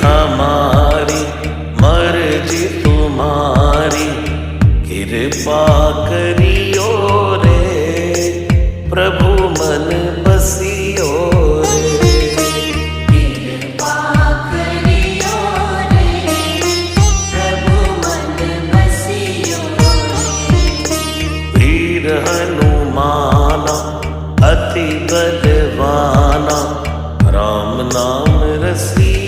हमारी मर्जी तुम्हारी, कृपा करियो रे प्रभु मन बसियो रे। कृपा करियो रे प्रभु मन बसियो रे। वीर हनुमाना अति बलवाना, राम नाम रसिया